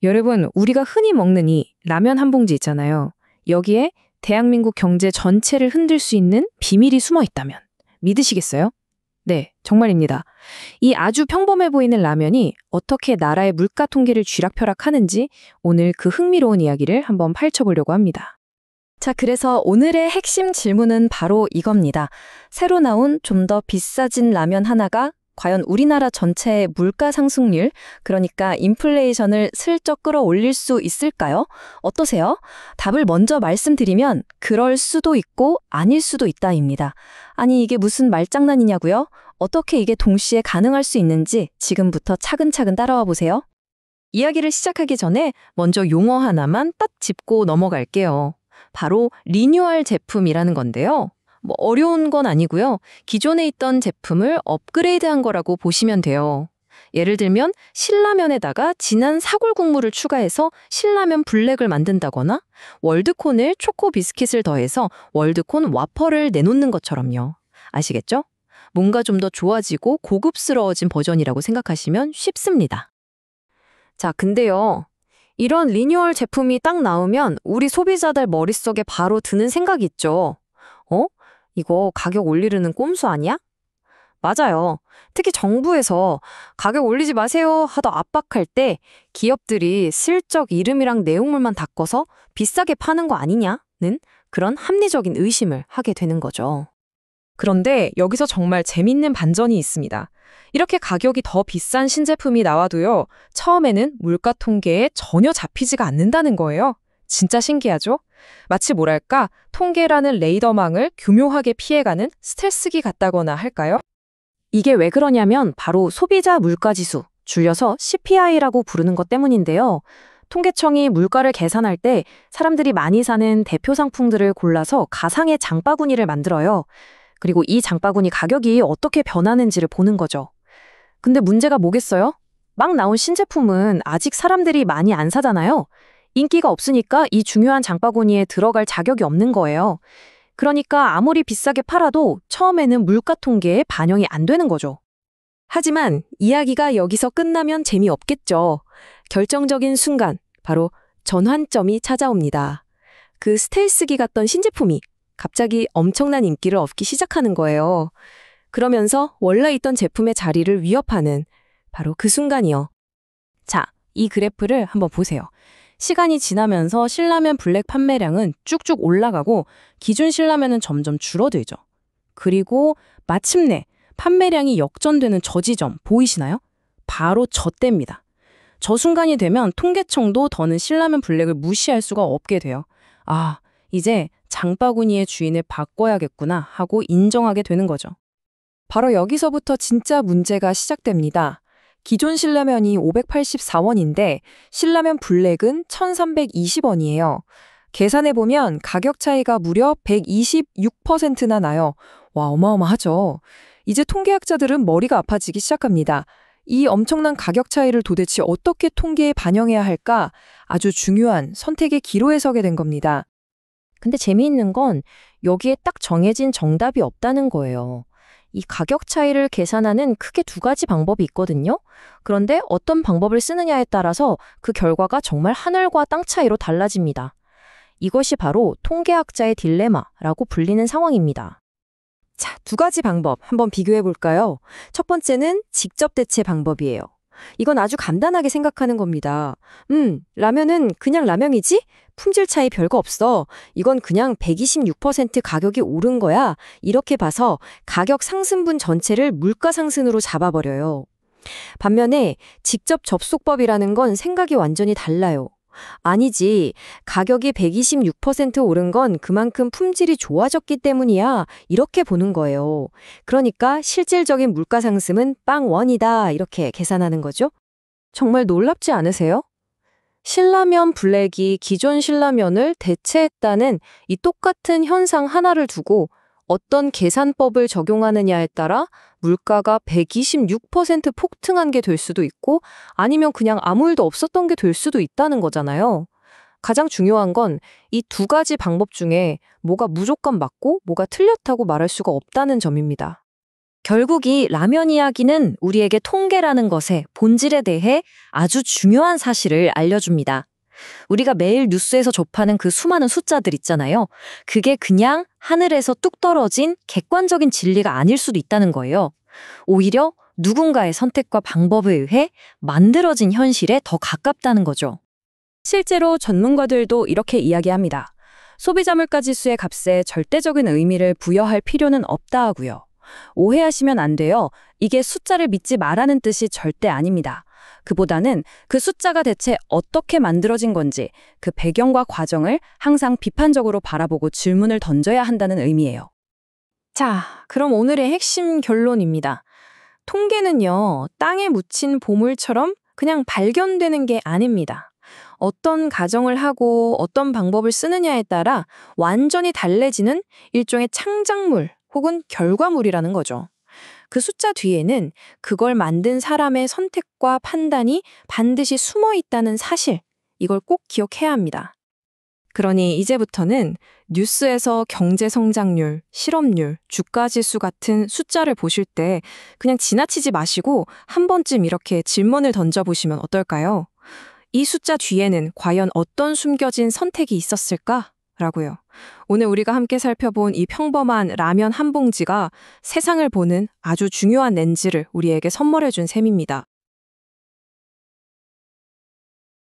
여러분, 우리가 흔히 먹는 이 라면 한 봉지 있잖아요. 여기에 대한민국 경제 전체를 흔들 수 있는 비밀이 숨어 있다면 믿으시겠어요? 네, 정말입니다. 이 아주 평범해 보이는 라면이 어떻게 나라의 물가 통계를 쥐락펴락하는지 오늘 그 흥미로운 이야기를 한번 파헤쳐보려고 합니다. 자, 그래서 오늘의 핵심 질문은 바로 이겁니다. 새로 나온 좀 더 비싸진 라면 하나가 과연 우리나라 전체의 물가 상승률, 그러니까 인플레이션을 슬쩍 끌어올릴 수 있을까요? 어떠세요? 답을 먼저 말씀드리면 그럴 수도 있고 아닐 수도 있다입니다. 아니, 이게 무슨 말장난이냐고요? 어떻게 이게 동시에 가능할 수 있는지 지금부터 차근차근 따라와 보세요. 이야기를 시작하기 전에 먼저 용어 하나만 딱 짚고 넘어갈게요. 바로 리뉴얼 제품이라는 건데요. 어려운 건 아니고요. 기존에 있던 제품을 업그레이드한 거라고 보시면 돼요. 예를 들면 신라면에다가 진한 사골 국물을 추가해서 신라면 블랙을 만든다거나 월드콘을 초코 비스킷을 더해서 월드콘 와퍼를 내놓는 것처럼요. 아시겠죠? 뭔가 좀 더 좋아지고 고급스러워진 버전이라고 생각하시면 쉽습니다. 자, 근데요. 이런 리뉴얼 제품이 딱 나오면 우리 소비자들 머릿속에 바로 드는 생각이 있죠. 이거 가격 올리려는 꼼수 아니야? 맞아요. 특히 정부에서 가격 올리지 마세요 하더 압박할 때 기업들이 슬쩍 이름이랑 내용물만 바꿔서 비싸게 파는 거 아니냐는 그런 합리적인 의심을 하게 되는 거죠. 그런데 여기서 정말 재밌는 반전이 있습니다. 이렇게 가격이 더 비싼 신제품이 나와도요, 처음에는 물가 통계에 전혀 잡히지가 않는다는 거예요. 진짜 신기하죠? 마치 뭐랄까, 통계라는 레이더망을 교묘하게 피해가는 스텔스기 같다거나 할까요? 이게 왜 그러냐면 바로 소비자 물가지수, 줄여서 CPI라고 부르는 것 때문인데요. 통계청이 물가를 계산할 때 사람들이 많이 사는 대표 상품들을 골라서 가상의 장바구니를 만들어요. 그리고 이 장바구니 가격이 어떻게 변하는지를 보는 거죠. 근데 문제가 뭐겠어요? 막 나온 신제품은 아직 사람들이 많이 안 사잖아요. 인기가 없으니까 이 중요한 장바구니에 들어갈 자격이 없는 거예요. 그러니까 아무리 비싸게 팔아도 처음에는 물가 통계에 반영이 안 되는 거죠. 하지만 이야기가 여기서 끝나면 재미없겠죠. 결정적인 순간, 바로 전환점이 찾아옵니다. 그 스텔스기 같던 신제품이 갑자기 엄청난 인기를 얻기 시작하는 거예요. 그러면서 원래 있던 제품의 자리를 위협하는 바로 그 순간이요. 자, 이 그래프를 한번 보세요. 시간이 지나면서 신라면 블랙 판매량은 쭉쭉 올라가고 기존 신라면은 점점 줄어들죠. 그리고 마침내 판매량이 역전되는 저 지점 보이시나요? 바로 저 때입니다. 저 순간이 되면 통계청도 더는 신라면 블랙을 무시할 수가 없게 돼요. 아, 이제 장바구니의 주인을 바꿔야겠구나 하고 인정하게 되는 거죠. 바로 여기서부터 진짜 문제가 시작됩니다. 기존 신라면이 584원인데 신라면 블랙은 1,320원이에요. 계산해보면 가격 차이가 무려 126%나 나요. 와, 어마어마하죠. 이제 통계학자들은 머리가 아파지기 시작합니다. 이 엄청난 가격 차이를 도대체 어떻게 통계에 반영해야 할까? 아주 중요한 선택의 기로에 서게 된 겁니다. 근데 재미있는 건 여기에 딱 정해진 정답이 없다는 거예요. 이 가격 차이를 계산하는 크게 두 가지 방법이 있거든요. 그런데 어떤 방법을 쓰느냐에 따라서 그 결과가 정말 하늘과 땅 차이로 달라집니다. 이것이 바로 통계학자의 딜레마라고 불리는 상황입니다. 자, 두 가지 방법 한번 비교해 볼까요? 첫 번째는 직접 대체 방법이에요. 이건 아주 간단하게 생각하는 겁니다. 라면은 그냥 라면이지? 품질 차이 별거 없어. 이건 그냥 126% 가격이 오른 거야. 이렇게 봐서 가격 상승분 전체를 물가 상승으로 잡아버려요. 반면에 직접 접속법이라는 건 생각이 완전히 달라요. 아니지, 가격이 126% 오른 건 그만큼 품질이 좋아졌기 때문이야. 이렇게 보는 거예요. 그러니까 실질적인 물가 상승은 빵1이다. 이렇게 계산하는 거죠. 정말 놀랍지 않으세요? 신라면 블랙이 기존 신라면을 대체했다는 이 똑같은 현상 하나를 두고 어떤 계산법을 적용하느냐에 따라 물가가 126% 폭등한 게 될 수도 있고 아니면 그냥 아무 일도 없었던 게 될 수도 있다는 거잖아요. 가장 중요한 건 이 두 가지 방법 중에 뭐가 무조건 맞고 뭐가 틀렸다고 말할 수가 없다는 점입니다. 결국 이 라면 이야기는 우리에게 통계라는 것의 본질에 대해 아주 중요한 사실을 알려줍니다. 우리가 매일 뉴스에서 접하는 그 수많은 숫자들 있잖아요. 그게 그냥 하늘에서 뚝 떨어진 객관적인 진리가 아닐 수도 있다는 거예요. 오히려 누군가의 선택과 방법에 의해 만들어진 현실에 더 가깝다는 거죠. 실제로 전문가들도 이렇게 이야기합니다. 소비자 물가 지수의 값에 절대적인 의미를 부여할 필요는 없다 하고요. 오해하시면 안 돼요. 이게 숫자를 믿지 말라는 뜻이 절대 아닙니다. 그보다는 그 숫자가 대체 어떻게 만들어진 건지 그 배경과 과정을 항상 비판적으로 바라보고 질문을 던져야 한다는 의미예요. 자, 그럼 오늘의 핵심 결론입니다. 통계는요, 땅에 묻힌 보물처럼 그냥 발견되는 게 아닙니다. 어떤 가정을 하고 어떤 방법을 쓰느냐에 따라 완전히 달라지는 일종의 창작물 혹은 결과물이라는 거죠. 그 숫자 뒤에는 그걸 만든 사람의 선택과 판단이 반드시 숨어 있다는 사실, 이걸 꼭 기억해야 합니다. 그러니 이제부터는 뉴스에서 경제 성장률, 실업률, 주가 지수 같은 숫자를 보실 때 그냥 지나치지 마시고 한 번쯤 이렇게 질문을 던져보시면 어떨까요? 이 숫자 뒤에는 과연 어떤 숨겨진 선택이 있었을까? 라고요. 오늘 우리가 함께 살펴본 이 평범한 라면 한 봉지가 세상을 보는 아주 중요한 렌즈를 우리에게 선물해 준 셈입니다.